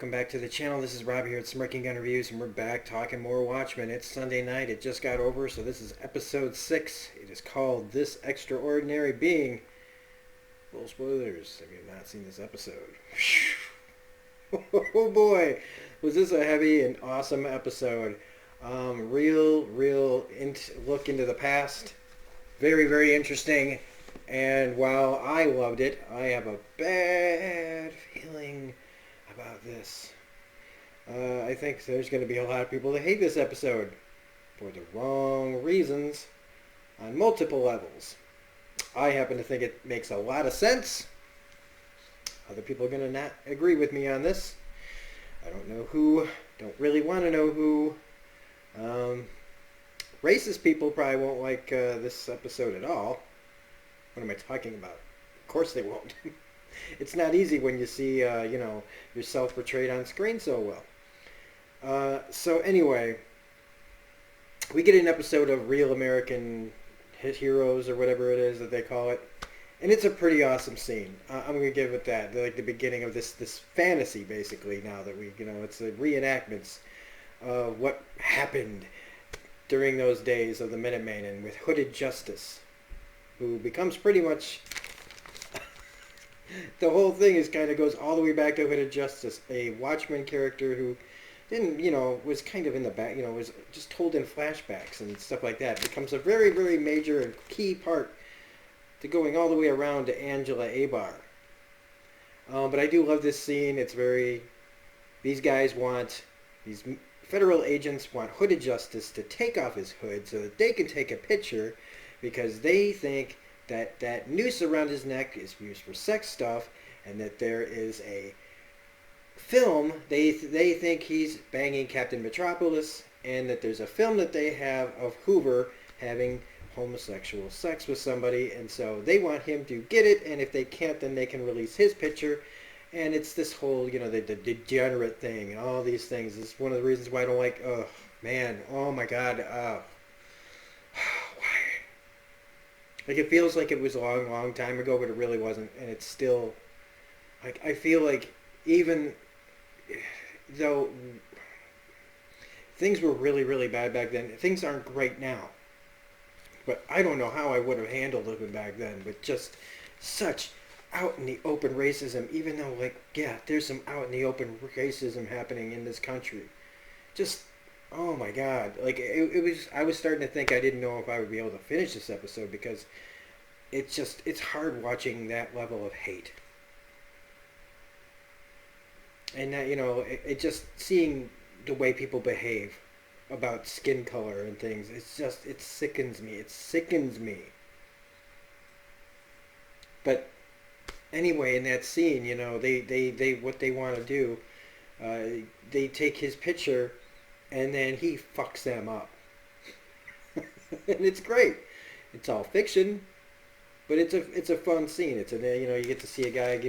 welcome back to the channel. This is Rob here at Smirking Gun Reviews, and we're back talking more Watchmen. It's Sunday night. It just got over, so this is episode 6. It is called This Extraordinary Being. Full spoilers if you've not seen this episode. Oh boy, was this a heavy and awesome episode. Real look into the past. Very interesting. And while I loved it, I have a bad feeling about this. I think there's going to be a lot of people that hate this episode for the wrong reasons on multiple levels. I happen to think it makes a lot of sense. Other people are going to not agree with me on this. I don't know who. Don't really want to know who. Racist people probably won't like this episode at all. What am I talking about? Of course they won't. It's not easy when you see, yourself portrayed on screen so well. So anyway, we get an episode of Real American Heroes or whatever it is that they call it. And it's a pretty awesome scene. I'm going to give it that. Like the beginning of this fantasy, basically, now that it's a reenactments of what happened during those days of the Minutemen and with Hooded Justice, who becomes pretty much the whole thing goes all the way back to Hooded Justice, a Watchmen character who didn't, was kind of in the back, was just told in flashbacks and stuff like that. Becomes a very major and key part to going all the way around to Angela Abar. But I do love this scene. It's these federal agents want Hooded Justice to take off his hood so that they can take a picture, because they think that that noose around his neck is used for sex stuff, and that there is a film, they think he's banging Captain Metropolis, and that there's a film that they have of Hoover having homosexual sex with somebody, and so they want him to get it, and if they can't, then they can release his picture. And it's this whole, the degenerate thing and all these things. It's one of the reasons why I don't like, oh my god, why? Like, it feels like it was a long time ago, but it really wasn't. And it's still, like, I feel like even though things were really bad back then, things aren't great now. But I don't know how I would have handled it back then, with just such out in the open racism, even though, there's some out in the open racism happening in this country. Just, oh my god. Like, I was starting to think I didn't know if I would be able to finish this episode, because it's hard watching that level of hate. And that, it just seeing the way people behave about skin color and things, it sickens me. But anyway, in that scene, they what they want to do, they take his picture, and then he fucks them up. And it's great. It's all fiction, but it's a fun scene. You get to see a guy,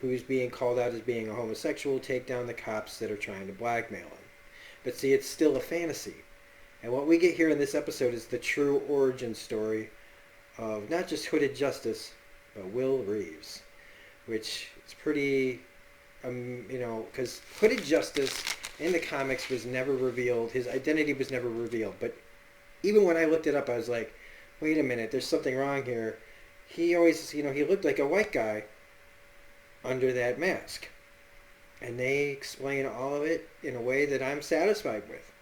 who's being called out as being a homosexual, take down the cops that are trying to blackmail him. But see, it's still a fantasy. And what we get here in this episode is the true origin story of not just Hooded Justice, but Will Reeves. Which is pretty, because Hooded Justice in the comics was never revealed. His identity was never revealed. But even when I looked it up, I was like, wait a minute, there's something wrong here. He always, he looked like a white guy under that mask. And they explain all of it in a way that I'm satisfied with.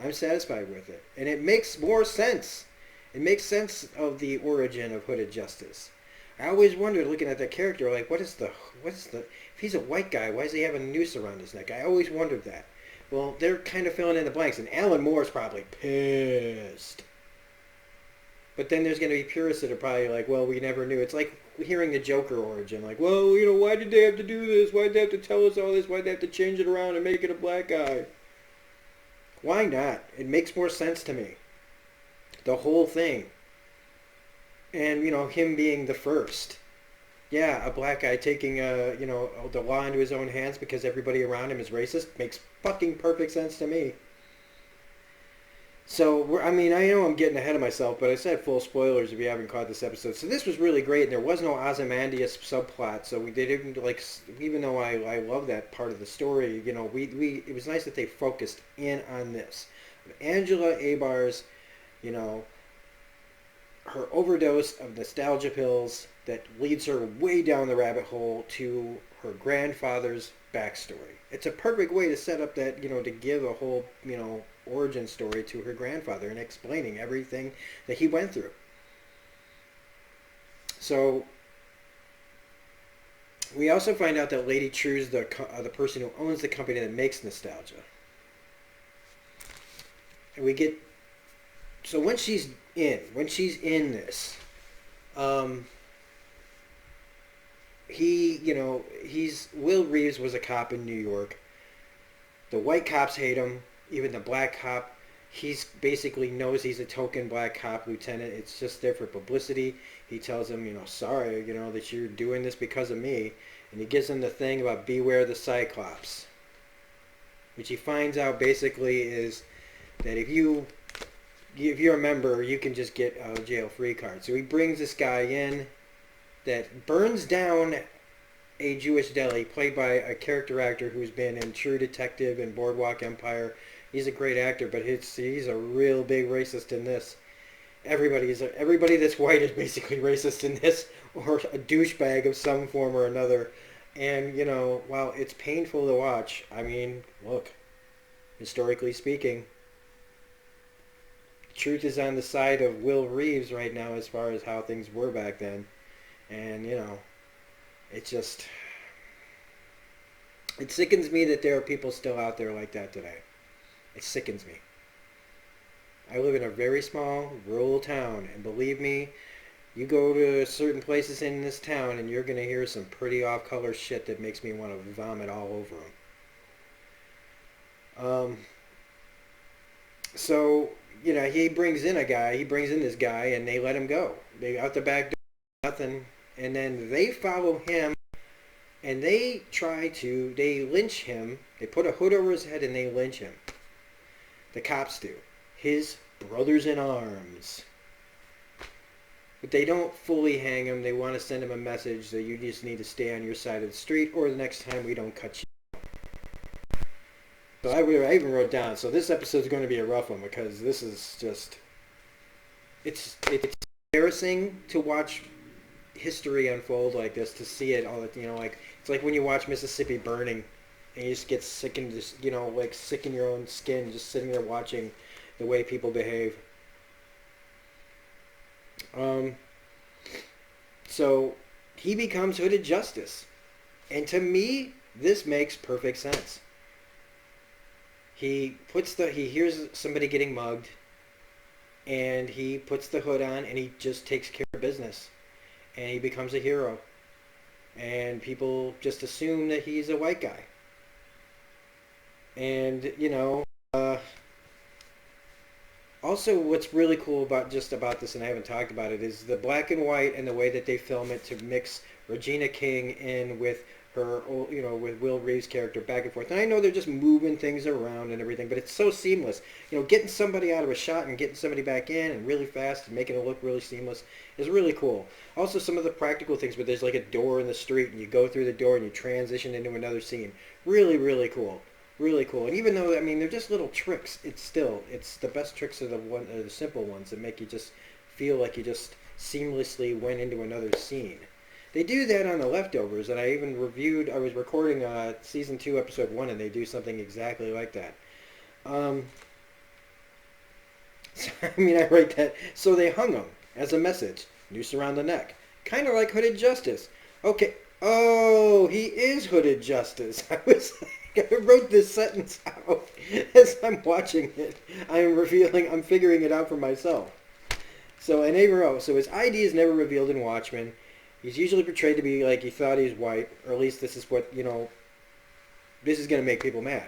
I'm satisfied with it. And it makes more sense. It makes sense of the origin of Hooded Justice. I always wondered, looking at that character, like, if he's a white guy, why does he have a noose around his neck? I always wondered that. Well, they're kind of filling in the blanks, and Alan Moore's probably pissed. But then there's going to be purists that are probably like, well, we never knew. It's like hearing the Joker origin, like, well, why did they have to do this? Why did they have to tell us all this? Why did they have to change it around and make it a black guy? Why not? It makes more sense to me. The whole thing. And, him being the first. Yeah, a black guy taking, the law into his own hands because everybody around him is racist makes fucking perfect sense to me. So, I mean, I know I'm getting ahead of myself, but I said full spoilers if you haven't caught this episode. So this was really great, and there was no Ozymandias subplot, so we didn't like. Even though I love that part of the story, you know, we it was nice that they focused in on this. Angela Abar's, you know, her overdose of nostalgia pills that leads her way down the rabbit hole to her grandfather's backstory. It's a perfect way to set up that, you know, to give a whole, you know, origin story to her grandfather and explaining everything that he went through. So we also find out that Lady True's the person who owns the company that makes nostalgia. And we get so when she's in this, um, he's Will Reeves was a cop in New York. The white cops hate him. Even the black cop, he's basically knows he's a token black cop lieutenant. It's just there for publicity. He tells him, you know, sorry, you know, that you're doing this because of me, and he gives him the thing about beware the Cyclops, which he finds out basically is that if you're a member, you can just get a jail free card. So he brings this guy in that burns down a Jewish deli, played by a character actor who's been in True Detective and Boardwalk Empire. He's a great actor, but he's a real big racist in this. Everybody that's white is basically racist in this, or a douchebag of some form or another. And you know, while it's painful to watch, I mean, look, historically speaking, truth is on the side of Will Reeves right now as far as how things were back then. And you know, it just it sickens me that there are people still out there like that today. It sickens me. I live in a very small rural town, and believe me, you go to certain places in this town and you're going to hear some pretty off-color shit that makes me want to vomit all over them. So, you know, he brings in this guy, and they let him go. They out the back door, nothing, and then they follow him, and they lynch him. They put a hood over his head and they lynch him. The cops do. His brothers in arms. But they don't fully hang him. They want to send him a message that you just need to stay on your side of the street, or the next time we don't cut you. So I even wrote down, so this episode is going to be a rough one, because this is just, it's embarrassing to watch history unfold like this, to see it all, you know, like, it's like when you watch Mississippi burning, and you just get sick and just, you know, like sick in your own skin, just sitting there watching the way people behave. So he becomes Hooded Justice, and to me, this makes perfect sense. He hears somebody getting mugged, and he puts the hood on, and he just takes care of business, and he becomes a hero, and people just assume that he's a white guy. And you know, also what's really cool about this, and I haven't talked about it, is the black and white and the way that they film it to mix Regina King in with her, you know, with Will Reeves' character back and forth. And I know they're just moving things around and everything, but it's so seamless. You know, getting somebody out of a shot and getting somebody back in and really fast and making it look really seamless is really cool. Also, some of the practical things, but there's like a door in the street and you go through the door and you transition into another scene. Really, really cool. Really cool. And even though, I mean, they're just little tricks, it's the best tricks are the simple ones that make you just feel like you just seamlessly went into another scene. They do that on The Leftovers, and I was recording season 2, episode 1, and they do something exactly like that. So, I mean, I write that. So they hung him as a message. Noose around the neck. Kind of like Hooded Justice. Okay. Oh, he is Hooded Justice. I wrote this sentence out as I'm watching it. I'm figuring it out for myself. So, and they wrote, so his ID is never revealed in Watchmen. He's usually portrayed to be like he thought he's white, or at least this is what, you know, this is going to make people mad.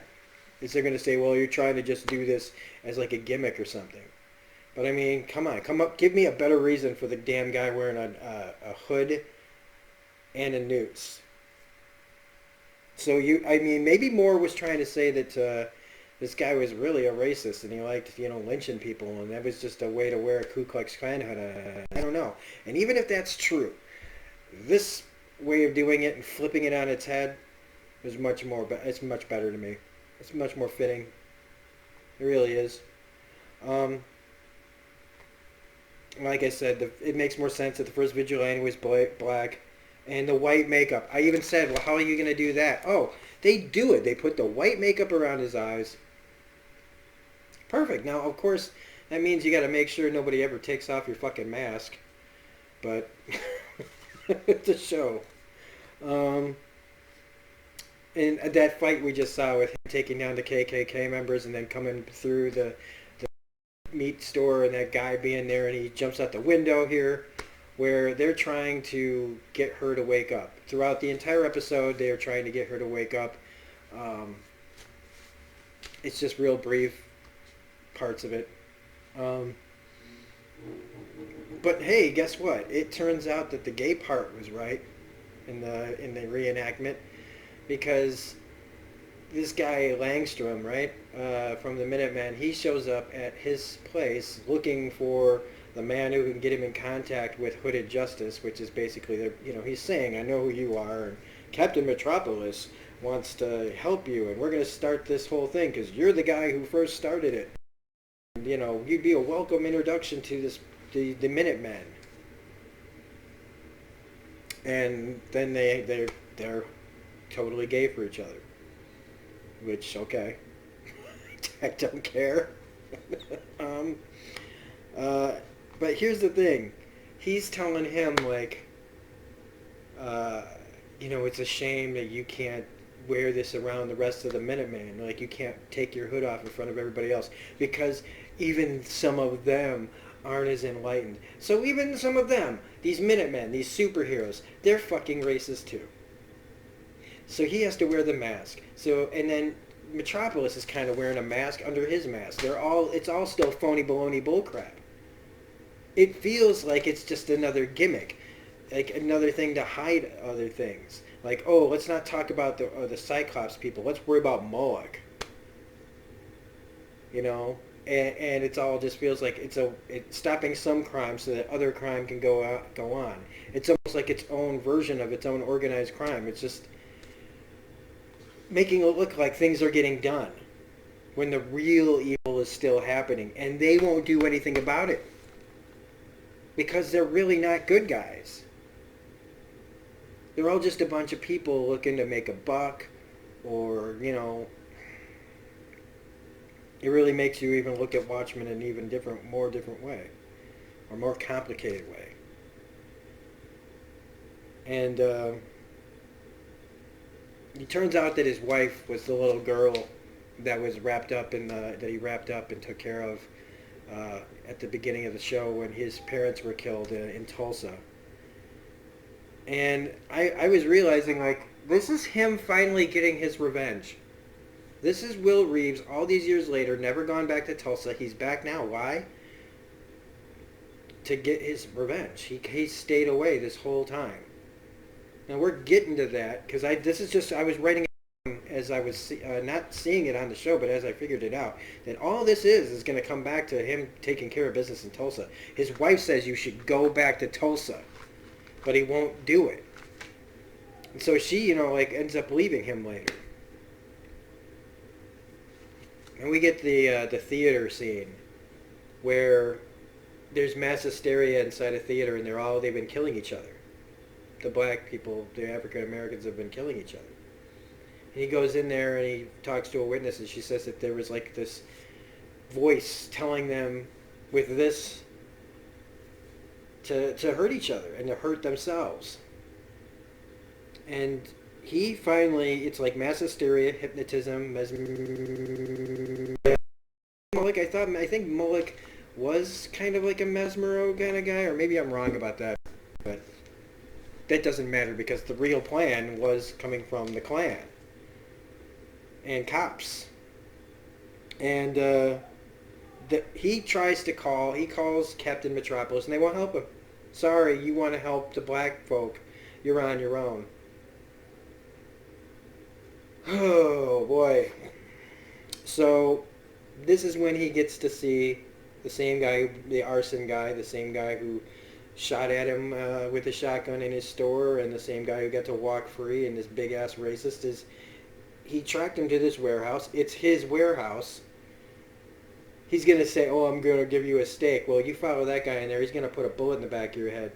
Is they're going to say, well, you're trying to just do this as like a gimmick or something. But I mean, come up, give me a better reason for the damn guy wearing a hood and a noose. So I mean, maybe Moore was trying to say that this guy was really a racist, and he liked, lynching people, and that was just a way to wear a Ku Klux Klan hood. I don't know. And even if that's true, this way of doing it and flipping it on its head is much more. It's much better to me. It's much more fitting. It really is. Um, like I said, it makes more sense that the first vigilante was black, and the white makeup. I even said, well, how are you going to do that? Oh, they do it. They put the white makeup around his eyes. Perfect. Now, of course, that means you got to make sure nobody ever takes off your fucking mask. But it's a show. Um, and that fight we just saw with him taking down the KKK members and then coming through the meat store and that guy being there and he jumps out the window here, where they're trying to get her to wake up. Throughout the entire episode, they are trying to get her to wake up. It's just real brief parts of it. Um, but hey, guess what? It turns out that the gay part was right in the reenactment, because this guy Langstrom, right, from the Minutemen, he shows up at his place looking for the man who can get him in contact with Hooded Justice, which is basically, he's saying, I know who you are, and Captain Metropolis wants to help you, and we're going to start this whole thing because you're the guy who first started it. And, you'd be a welcome introduction to the Minutemen. And then they're totally gay for each other. Which, okay. I don't care. um, but here's the thing. He's telling him, like, it's a shame that you can't wear this around the rest of the Minutemen. Like, you can't take your hood off in front of everybody else. Because even some of them aren't as enlightened. So even some of them, these Minutemen, these superheroes, they're fucking racist too. So he has to wear the mask. And then Metropolis is kind of wearing a mask under his mask. It's all still phony baloney bullcrap. It feels like it's just another gimmick, like another thing to hide other things. Like, oh, let's not talk about the Cyclops people. Let's worry about Moloch. And it's all just feels like it's stopping some crime so that other crime can go on. It's almost like its own version of its own organized crime. It's just making it look like things are getting done when the real evil is still happening, and they won't do anything about it because they're really not good guys. They're all just a bunch of people looking to make a buck, or it really makes you even look at Watchmen in an even more different way, or more complicated way. And it turns out that his wife was the little girl that was that he wrapped up and took care of at the beginning of the show when his parents were killed in Tulsa. And I was realizing, like, this is him finally getting his revenge. This is Will Reeves, all these years later, never gone back to Tulsa. He's back now. Why? To get his revenge. He stayed away this whole time. Now we're getting to that, because I was writing it as I was not seeing it on the show, but as I figured it out, that all this is going to come back to him taking care of business in Tulsa. His wife says you should go back to Tulsa, but he won't do it. And so she, ends up leaving him later. And we get the theater scene where there's mass hysteria inside a theater, and they've been killing each other. The black people, the African Americans, have been killing each other. And he goes in there and he talks to a witness, and she says that there was like this voice telling them with this to hurt each other and to hurt themselves. And he finally, it's like mass hysteria, hypnotism, mesmerism. Moloch, I think Moloch was kind of like a mesmero kind of guy, or maybe I'm wrong about that, but that doesn't matter because the real plan was coming from the Klan and cops. And he calls Captain Metropolis, and they won't help him. Sorry, you want to help the black folk, you're on your own. Oh boy. So this is when he gets to see the same guy, the arson guy, the same guy who shot at him with a shotgun in his store, and the same guy who got to walk free, and this big ass racist is. He tracked him to this warehouse. It's his warehouse. He's gonna say, "Oh, I'm gonna give you a steak." Well, you follow that guy in there. He's gonna put a bullet in the back of your head.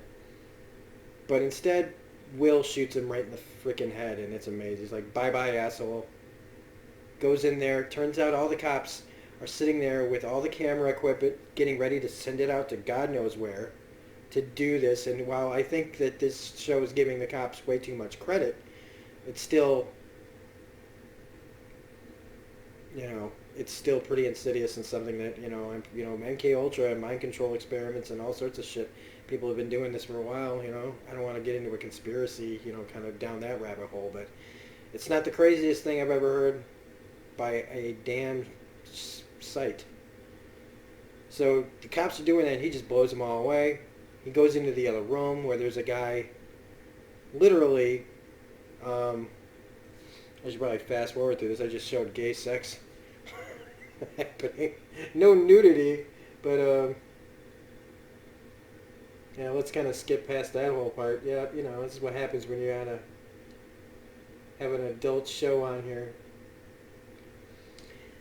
But instead, Will shoots him right in the freaking head, and it's amazing. He's like, "Bye bye, asshole." Goes in there. Turns out all the cops are sitting there with all the camera equipment, getting ready to send it out to God knows where to do this. And while I think that this show is giving the cops way too much credit, it's still, it's still pretty insidious and something that, MK Ultra and mind control experiments and all sorts of shit. People have been doing this for a while. I don't want to get into a conspiracy, kind of down that rabbit hole, but it's not the craziest thing I've ever heard by a damn sight. So the cops are doing that, and he just blows them all away. He goes into the other room where there's a guy, literally, I should probably fast forward through this. I just showed gay sex happening. No nudity, but yeah, let's kind of skip past that whole part. Yeah, this is what happens when you have an adult show on here.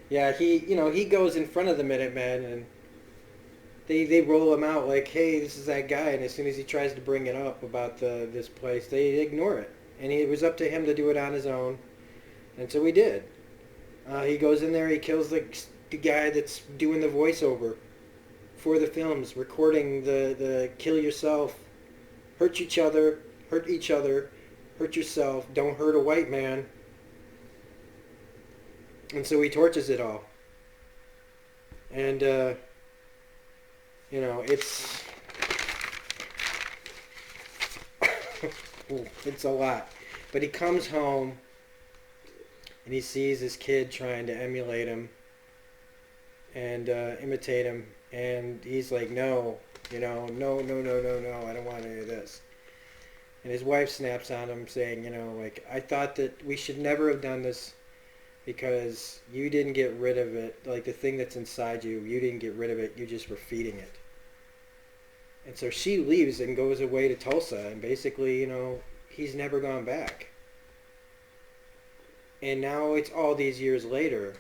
Yeah, he goes in front of the Minutemen, and they roll him out like, hey, this is that guy. And as soon as he tries to bring it up about this place, they ignore it. And it was up to him to do it on his own. And so he did. He goes in there, he kills the guy that's doing the voiceover for the films, recording the kill yourself, hurt each other, hurt yourself, don't hurt a white man. And so he torches it all. And, it's... it's a lot. But he comes home, and he sees his kid trying to emulate him and imitate him. And he's like, no, no, no, no, no, I don't want any of this. And his wife snaps on him saying, I thought that we should never have done this because you didn't get rid of it. Like the thing that's inside you, you didn't get rid of it. You just were feeding it. And so she leaves and goes away to Tulsa. And basically, he's never gone back. And now it's all these years later,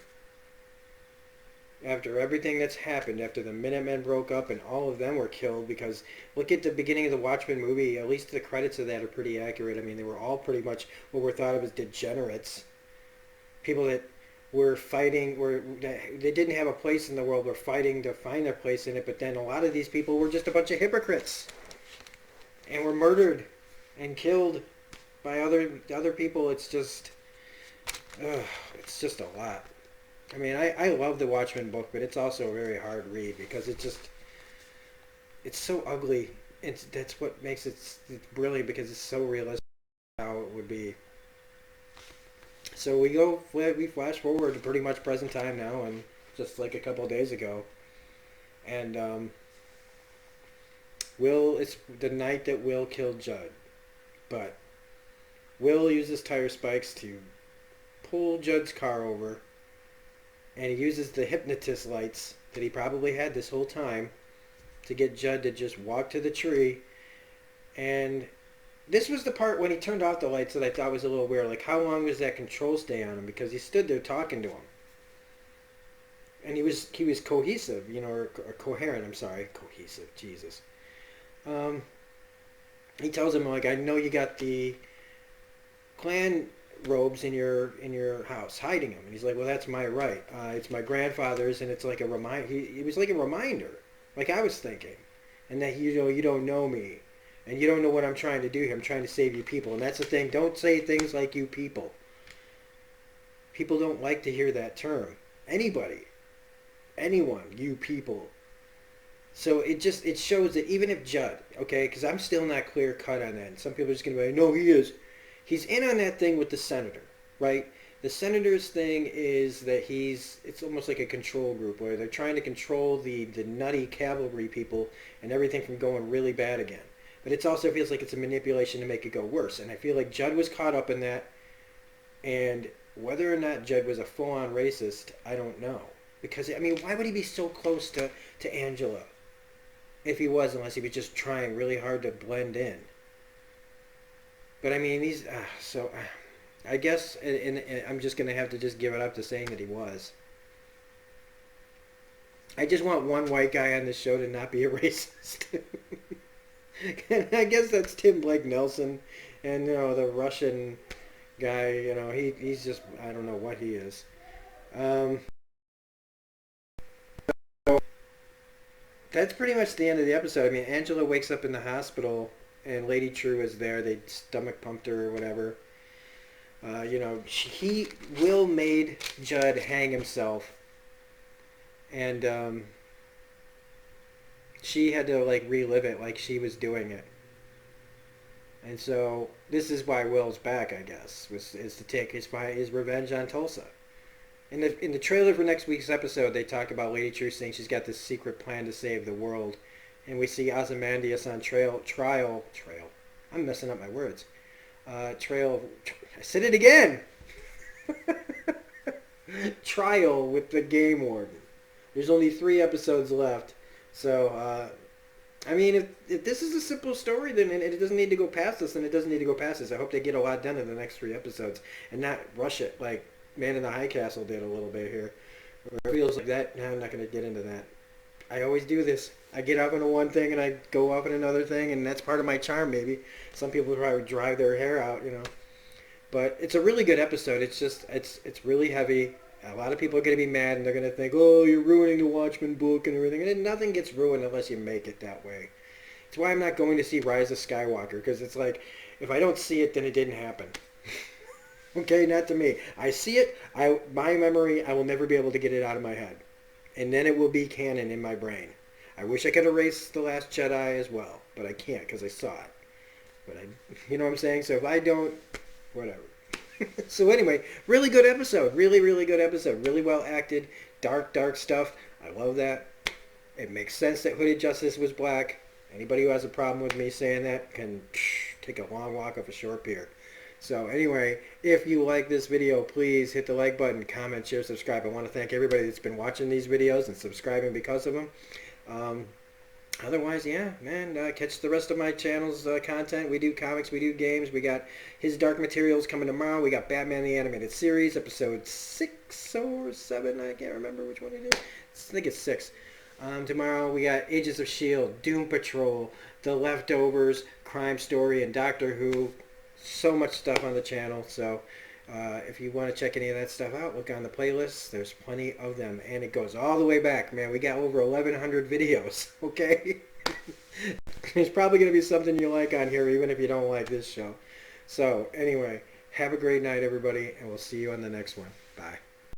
after everything that's happened, after the Minutemen broke up and all of them were killed, because look at the beginning of the Watchmen movie, at least the credits of that are pretty accurate. I mean, they were all pretty much what were thought of as degenerates. People that were fighting, they didn't have a place in the world, were fighting to find their place in it, but then a lot of these people were just a bunch of hypocrites and were murdered and killed by other people. It's just... it's just a lot. I mean, I love the Watchmen book, but it's also a very hard read because it's so ugly. That's what makes it's brilliant, because it's so realistic how it would be. So we flash forward to pretty much present time now, and just like a couple of days ago, and it's the night that Will killed Judd, but Will uses tire spikes to pull Judd's car over, and he uses the hypnotist lights that he probably had this whole time to get Judd to just walk to the tree. And this was the part when he turned off the lights that I thought was a little weird. Like, how long was that control stay on him? Because he stood there talking to him, and he was cohesive, or coherent. I'm sorry, cohesive. Jesus. He tells him, like, I know you got the Klan robes in your house, hiding them. And he's like, well, that's my right. It's my grandfather's, and it's like a reminder. It was like a reminder, like I was thinking, and that you don't know me, and you don't know what I'm trying to do here. I'm trying to save you people, and that's the thing. Don't say things like you people. People don't like to hear that term. Anybody, anyone, you people. So it shows that even if Judd, okay, because I'm still not clear cut on that. And some people are just going to be like, no, he is. He's in on that thing with the senator, right? The senator's thing is that it's almost like a control group where they're trying to control the nutty cavalry people and everything from going really bad again. But it also feels like it's a manipulation to make it go worse. And I feel like Judd was caught up in that, and Whether or not Judd was a full-on racist, I don't know. Because, I mean, why would he be so close to Angela? If he was, unless he was just trying really hard to blend in. But, I mean, I guess, and I'm just going to have to just give it up to saying that he was. I just want one white guy on this show to not be a racist. And I guess that's Tim Blake Nelson, and the Russian guy. He's just, I don't know what he is. Um, that's pretty much the end of the episode. I mean, Angela wakes up in the hospital, and Lady True is there. They stomach pumped her or whatever. Will made Judd hang himself, and she had to like relive it like she was doing it. And so this is why Will's back, I guess, is to take his revenge on Tulsa. In the trailer for next week's episode, they talk about Lady True saying she's got this secret plan to save the world, and we see Ozymandias on trial. I'm messing up my words. Trail. I said it again. Trial with the game warden. There's only 3 episodes left, so I mean, if this is a simple story, then it doesn't need to go past this, and it doesn't need to go past this. I hope they get a lot done in the next 3 episodes and not rush it like Man in the High Castle did a little bit here. It feels like that. No, I'm not going to get into that. I always do this. I get off into one thing and I go off in another thing, and that's part of my charm, maybe. Some people probably drive their hair out. But it's a really good episode. It's just, it's really heavy. A lot of people are going to be mad, and they're going to think, oh, you're ruining the Watchmen book and everything. And nothing gets ruined unless you make it that way. It's why I'm not going to see Rise of Skywalker, because it's like, if I don't see it, then it didn't happen. Okay, not to me. I see it, my memory, I will never be able to get it out of my head. And then it will be canon in my brain. I wish I could erase The Last Jedi as well, but I can't because I saw it. But you know what I'm saying? So if I don't, whatever. So anyway, really good episode. Really, really good episode. Really well acted. Dark, dark stuff. I love that. It makes sense that Hooded Justice was black. Anybody who has a problem with me saying that can take a long walk off a short pier. So anyway, if you like this video, please hit the like button, comment, share, subscribe. I want to thank everybody that's been watching these videos and subscribing because of them. Otherwise, yeah, man, catch the rest of my channel's content. We do comics, we do games. We got His Dark Materials coming tomorrow. We got Batman the Animated Series, episode 6 or 7. I can't remember which one it is. I think it's 6. Tomorrow we got Agents of S.H.I.E.L.D., Doom Patrol, The Leftovers, Crime Story, and Doctor Who. So much stuff on the channel. So if you want to check any of that stuff out, look on the playlist. There's plenty of them, and it goes all the way back, man. We got over 1,100 videos. Okay. There's probably going to be something you like on here, even if you don't like this show. So anyway, have a great night, everybody, and we'll see you on the next one. Bye.